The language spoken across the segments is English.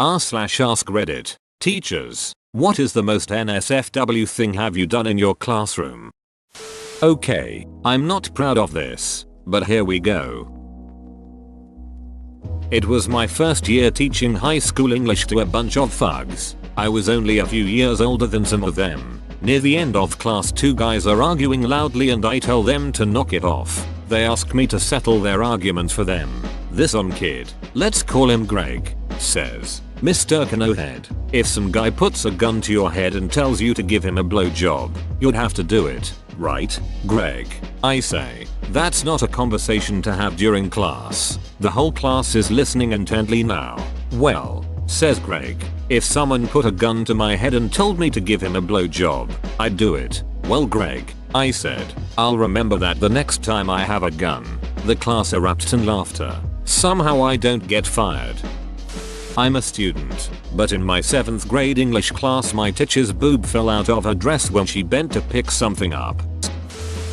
r/AskReddit. Teachers, what is the most NSFW thing have you done in your classroom? Okay, I'm not proud of this, but here we go. It was my first year teaching high school English to a bunch of thugs. I was only a few years older than some of them. Near the end of class, two guys are arguing loudly and I tell them to knock it off. They ask me to settle their argument for them. This kid, let's call him Greg, says, "Mr. Canohead, if some guy puts a gun to your head and tells you to give him a blowjob, you'd have to do it, right, Greg?" I say, "That's not a conversation to have during class. The whole class is listening intently now." "Well," says Greg, "if someone put a gun to my head and told me to give him a blowjob, I'd do it." "Well, Greg," I said, "I'll remember that the next time I have a gun." The class erupts in laughter. Somehow I don't get fired. I'm a student, but in my 7th grade English class my teacher's boob fell out of her dress when she bent to pick something up.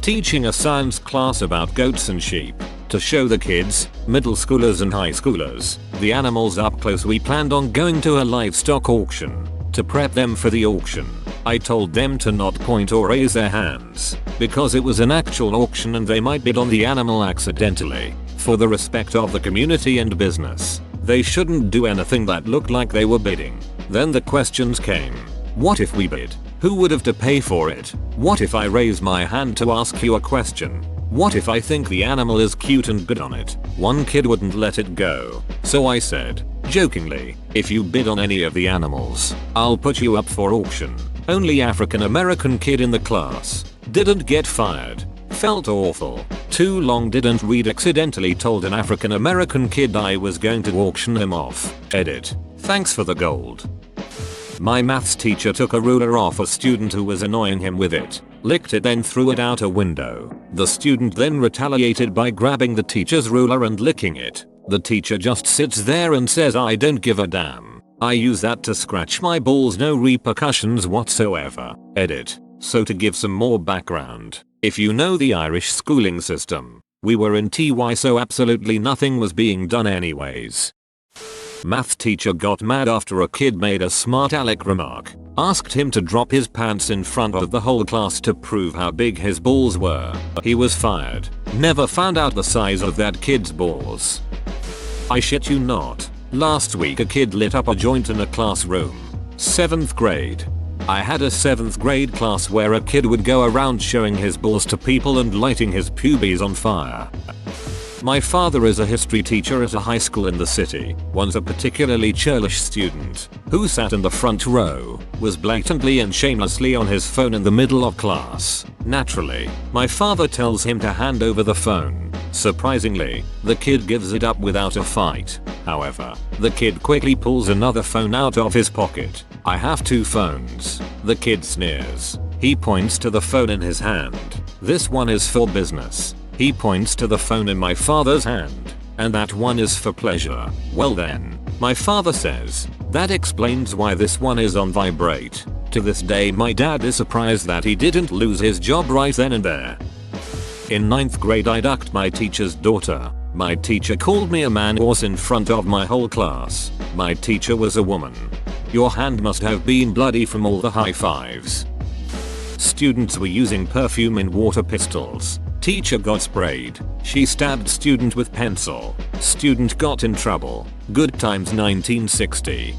Teaching a science class about goats and sheep. To show the kids, middle schoolers and high schoolers, the animals up close, we planned on going to a livestock auction. To prep them for the auction, I told them to not point or raise their hands, because it was an actual auction and they might bid on the animal accidentally. For the respect of the community and business, they shouldn't do anything that looked like they were bidding. Then the questions came. What if we bid? Who would have to pay for it? What if I raise my hand to ask you a question? What if I think the animal is cute and bid on it? One kid wouldn't let it go. So I said, jokingly, "If you bid on any of the animals, I'll put you up for auction." Only African American kid in the class. Didn't get fired. Felt awful. Too long didn't read, accidentally told an African American kid I was going to auction him off. Edit. Thanks for the gold. My maths teacher took a ruler off a student who was annoying him with it, licked it, then threw it out a window. The student then retaliated by grabbing the teacher's ruler and licking it. The teacher just sits there and says, "I don't give a damn. I use that to scratch my balls, no repercussions whatsoever." Edit. So to give some more background, if you know the Irish schooling system, we were in TY, so absolutely nothing was being done anyways. Math teacher got mad after a kid made a smart aleck remark, asked him to drop his pants in front of the whole class to prove how big his balls were. He was fired. Never found out the size of that kid's balls. I shit you not. Last week a kid lit up a joint in a classroom. 7th grade. I had a 7th grade class where a kid would go around showing his balls to people and lighting his pubes on fire. My father is a history teacher at a high school in the city. Once a particularly churlish student, who sat in the front row, was blatantly and shamelessly on his phone in the middle of class. Naturally, my father tells him to hand over the phone. Surprisingly, the kid gives it up without a fight. However, the kid quickly pulls another phone out of his pocket. "I have 2 phones. The kid sneers. He points to the phone in his hand. "This one is for business." He points to the phone in my father's hand. "And that one is for pleasure." "Well then," my father says, "that explains why this one is on vibrate." To this day my dad is surprised that he didn't lose his job right then and there. In 9th grade I ducked my teacher's daughter. My teacher called me a man horse in front of my whole class. My teacher was a woman. Your hand must have been bloody from all the high fives. Students were using perfume in water pistols. Teacher got sprayed. She stabbed student with pencil. Student got in trouble. Good times 1960.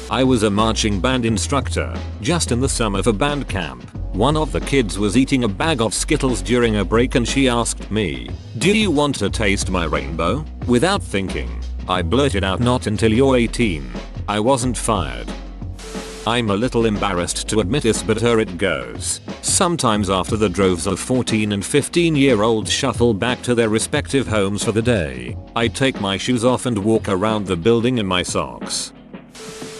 I was a marching band instructor, just in the summer for band camp. One of the kids was eating a bag of Skittles during a break and she asked me, "Do you want to taste my rainbow?" Without thinking, I blurted out, "Not until you're 18. I wasn't fired. I'm a little embarrassed to admit this, but here it goes. Sometimes after the droves of 14 and 15-year-olds shuffle back to their respective homes for the day, I take my shoes off and walk around the building in my socks.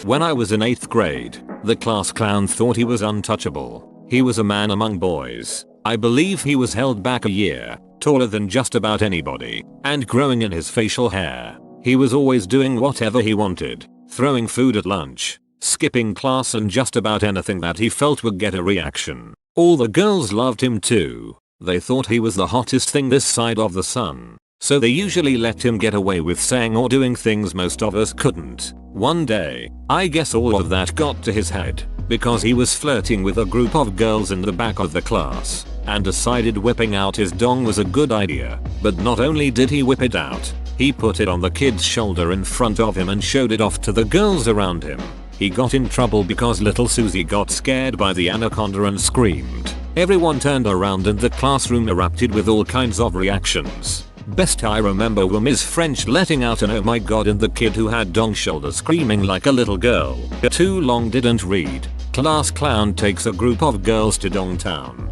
When I was in 8th grade, the class clown thought he was untouchable. He was a man among boys. I believe he was held back a year, taller than just about anybody, and growing in his facial hair. He was always doing whatever he wanted, throwing food at lunch, skipping class, and just about anything that he felt would get a reaction. All the girls loved him too. They thought he was the hottest thing this side of the sun. So they usually let him get away with saying or doing things most of us couldn't. One day, I guess all of that got to his head because he was flirting with a group of girls in the back of the class and decided whipping out his dong was a good idea. But not only did he whip it out, he put it on the kid's shoulder in front of him and showed it off to the girls around him. He got in trouble because little Susie got scared by the anaconda and screamed. Everyone turned around and the classroom erupted with all kinds of reactions. Best I remember were Ms. French letting out an oh my god and the kid who had dong shoulder screaming like a little girl. Too long didn't read. Class clown takes a group of girls to Dong Town.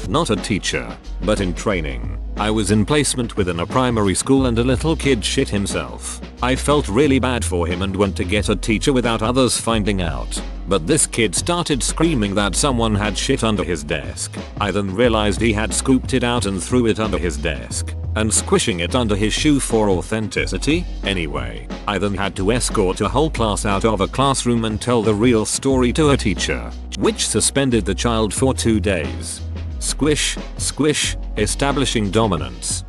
Not a teacher, but in training. I was in placement within a primary school and a little kid shit himself. I felt really bad for him and went to get a teacher without others finding out. But this kid started screaming that someone had shit under his desk. I then realized he had scooped it out and threw it under his desk and squishing it under his shoe for authenticity. Anyway, I then had to escort a whole class out of a classroom and tell the real story to a teacher, which suspended the child for 2 days. Squish, squish, establishing dominance.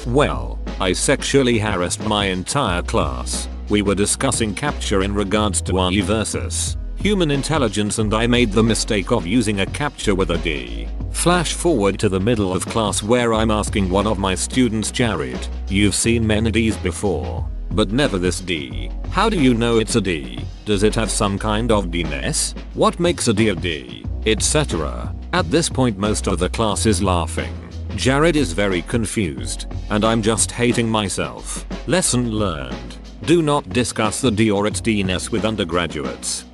Well, I sexually harassed my entire class. We were discussing capture in regards to AI versus human intelligence and I made the mistake of using a capture with a D. Flash forward to the middle of class where I'm asking one of my students, Jared, you've seen many Ds before, but never this D. How do you know it's a D? Does it have some kind of D-ness? What makes a D a D? Etc. At this point most of the class is laughing. Jared is very confused, and I'm just hating myself. Lesson learned. Do not discuss the D or its D-ness with undergraduates.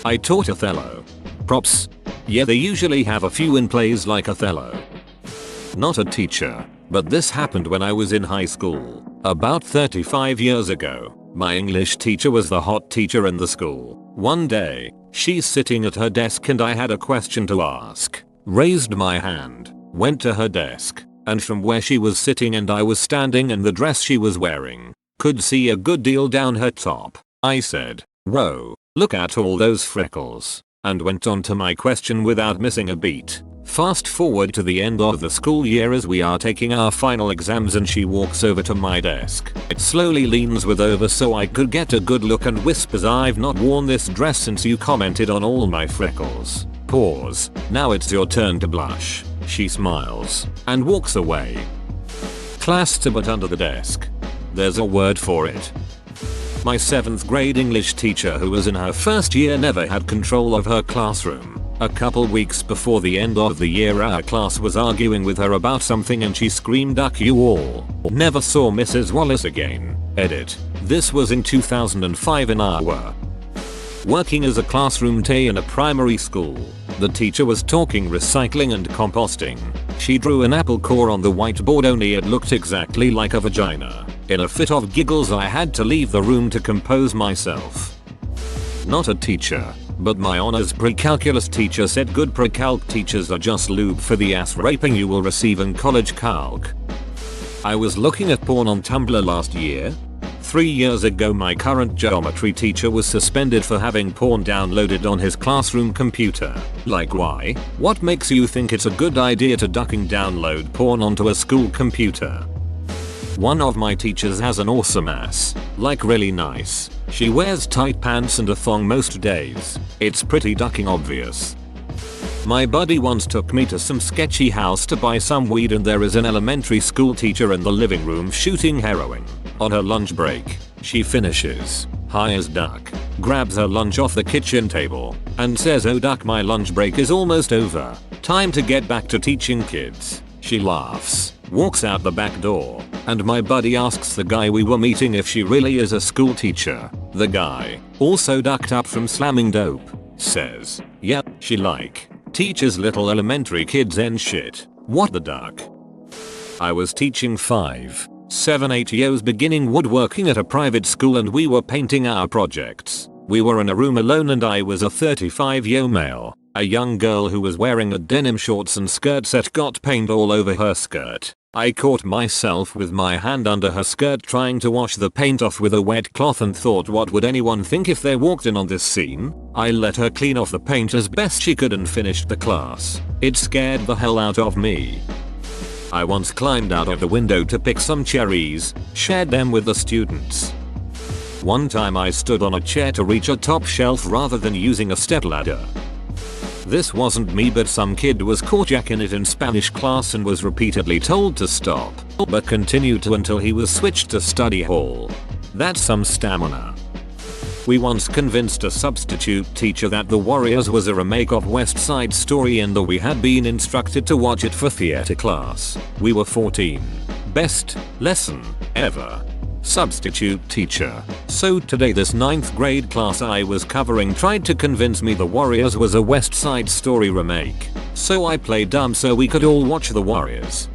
I taught Othello. Props. Yeah, they usually have a few in plays like Othello. Not a teacher, but this happened when I was in high school. About 35 years ago, my English teacher was the hot teacher in the school. One day, she's sitting at her desk and I had a question to ask. Raised my hand, went to her desk, and from where she was sitting and I was standing in the dress she was wearing, could see a good deal down her top. I said, "Whoa, look at all those freckles," and went on to my question without missing a beat. Fast forward to the end of the school year as we are taking our final exams and she walks over to my desk. It slowly leans with over so I could get a good look and whispers, "I've not worn this dress since you commented on all my freckles." Pause. "Now it's your turn to blush." She smiles and walks away. Class to but under the desk. There's a word for it. My 7th grade English teacher who was in her first year never had control of her classroom. A couple weeks before the end of the year our class was arguing with her about something and she screamed, "Duck you all." Never saw Mrs. Wallace again. Edit. This was in 2005 in Iowa. Working as a classroom TA in a primary school, the teacher was talking recycling and composting. She drew an apple core on the whiteboard only it looked exactly like a vagina. In a fit of giggles I had to leave the room to compose myself. Not a teacher, but my honors pre-calculus teacher said good pre-calc teachers are just lube for the ass raping you will receive in college calc. I was looking at porn on Tumblr last year. 3 years ago my current geometry teacher was suspended for having porn downloaded on his classroom computer. Like why? What makes you think it's a good idea to ducking download porn onto a school computer? One of my teachers has an awesome ass. Like really nice. She wears tight pants and a thong most days. It's pretty ducking obvious. My buddy once took me to some sketchy house to buy some weed and there is an elementary school teacher in the living room shooting heroin. On her lunch break, she finishes, high as duck, grabs her lunch off the kitchen table, and says, "Oh duck, my lunch break is almost over. Time to get back to teaching kids." She laughs, walks out the back door, and my buddy asks the guy we were meeting if she really is a school teacher. The guy, also ducked up from slamming dope, says, "Yep, she like teaches little elementary kids and shit." What the duck? I was teaching 5, 7, 8-years beginning woodworking at a private school and we were painting our projects. We were in a room alone and I was a 35-year male. A young girl who was wearing a denim shorts and skirt set got paint all over her skirt. I caught myself with my hand under her skirt trying to wash the paint off with a wet cloth and thought, what would anyone think if they walked in on this scene? I let her clean off the paint as best she could and finished the class. It scared the hell out of me. I once climbed out of the window to pick some cherries, shared them with the students. One time I stood on a chair to reach a top shelf rather than using a stepladder. This wasn't me, but some kid was caught jacking it in Spanish class and was repeatedly told to stop, but continued to until he was switched to study hall. That's some stamina. We once convinced a substitute teacher that The Warriors was a remake of West Side Story and that we had been instructed to watch it for theater class. We were 14. Best lesson ever. Substitute teacher. So today this 9th grade class I was covering tried to convince me The Warriors was a West Side Story remake. So I played dumb so we could all watch The Warriors.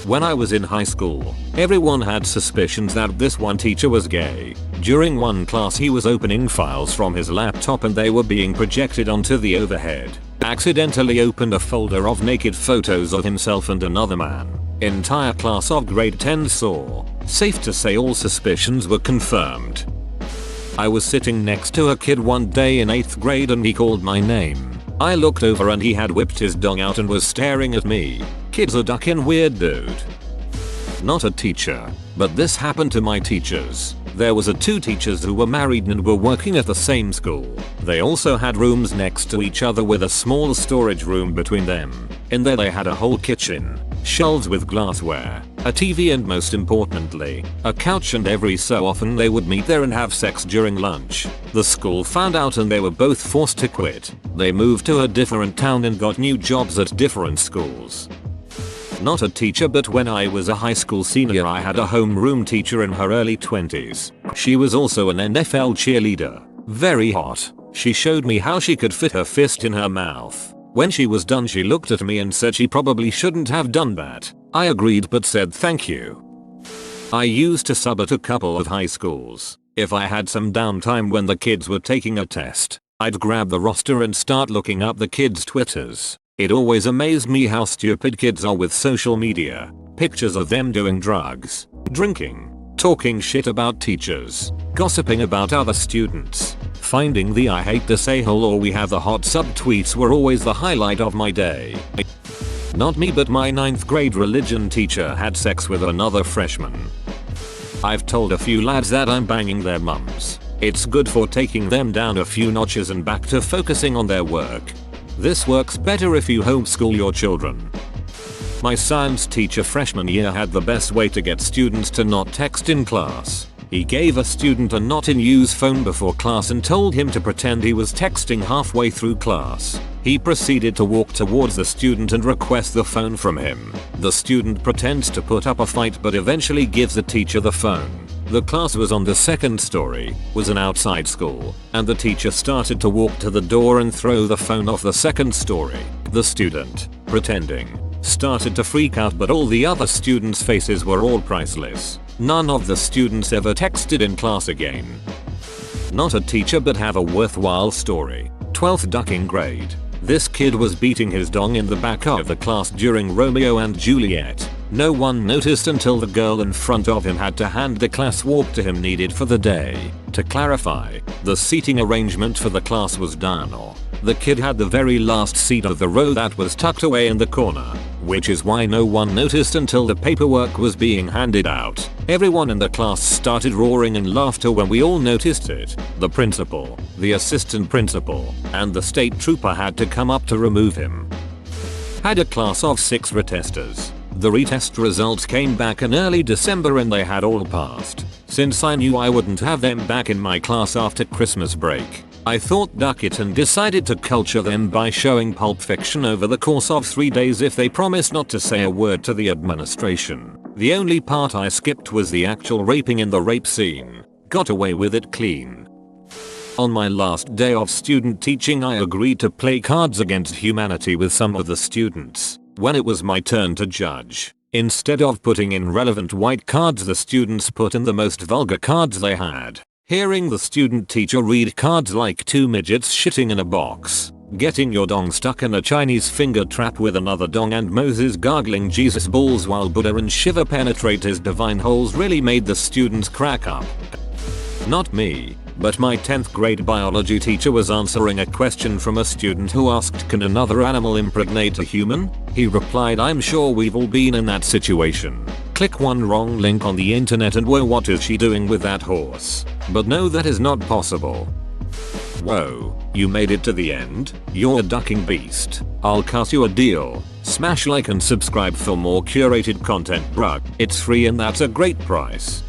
When I was in high school, everyone had suspicions that this one teacher was gay. During one class he was opening files from his laptop and they were being projected onto the overhead. Accidentally opened a folder of naked photos of himself and another man. Entire class of grade 10 saw. Safe to say all suspicions were confirmed. I was sitting next to a kid one day in 8th grade and he called my name. I looked over and he had whipped his dong out and was staring at me. Kid's a duckin' weird dude. Not a teacher, but this happened to my teachers. There was two teachers who were married and were working at the same school. They also had rooms next to each other with a small storage room between them. In there they had a whole kitchen, shelves with glassware, a TV and most importantly, a couch, and every so often they would meet there and have sex during lunch. The school found out and they were both forced to quit. They moved to a different town and got new jobs at different schools. Not a teacher, but when I was a high school senior I had a homeroom teacher in her early 20s. She was also an NFL cheerleader. Very hot. She showed me how she could fit her fist in her mouth. When she was done she looked at me and said she probably shouldn't have done that. I agreed but said thank you. I used to sub at a couple of high schools. If I had some downtime when the kids were taking a test, I'd grab the roster and start looking up the kids' Twitters. It always amazed me how stupid kids are with social media. Pictures of them doing drugs, drinking, talking shit about teachers, gossiping about other students. Finding the I hate this a-hole or we have the hot sub tweets were always the highlight of my day. Not me, but my 9th grade religion teacher had sex with another freshman. I've told a few lads that I'm banging their mums. It's good for taking them down a few notches and back to focusing on their work. This works better if you homeschool your children. My science teacher freshman year had the best way to get students to not text in class. He gave a student a not in use phone before class and told him to pretend he was texting halfway through class. He proceeded to walk towards the student and request the phone from him. The student pretends to put up a fight but eventually gives the teacher the phone. The class was on the 2nd story, was an outside school, and the teacher started to walk to the door and throw the phone off the 2nd story. The student, pretending, started to freak out, but all the other students' faces were all priceless. None of the students ever texted in class again. Not a teacher, but have a worthwhile story. 12th ducking grade. This kid was beating his dong in the back of the class during Romeo and Juliet. No one noticed until the girl in front of him had to hand the class walk to him needed for the day. To clarify, the seating arrangement for the class was done, or the kid had the very last seat of the row that was tucked away in the corner, which is why no one noticed until the paperwork was being handed out. Everyone in the class started roaring in laughter when we all noticed it. The principal, the assistant principal, and the state trooper had to come up to remove him. Had a class of 6 retesters. The retest results came back in early December and they had all passed. Since I knew I wouldn't have them back in my class after Christmas break, I thought duck it and decided to culture them by showing Pulp Fiction over the course of 3 days if they promised not to say a word to the administration. The only part I skipped was the actual raping in the rape scene. Got away with it clean. On my last day of student teaching I agreed to play Cards Against Humanity with some of the students. When it was my turn to judge, instead of putting in relevant white cards the students put in the most vulgar cards they had. Hearing the student teacher read cards like 2 midgets shitting in a box, getting your dong stuck in a Chinese finger trap with another dong, and Moses gargling Jesus balls while Buddha and Shiva penetrate his divine holes really made the students crack up. Not me. But my 10th grade biology teacher was answering a question from a student who asked, can another animal impregnate a human? He replied, I'm sure we've all been in that situation. Click one wrong link on the internet and whoa, what is she doing with that horse? But no, that is not possible. Whoa, you made it to the end? You're a ducking beast. I'll cut you a deal. Smash like and subscribe for more curated content, bruh. It's free and that's a great price.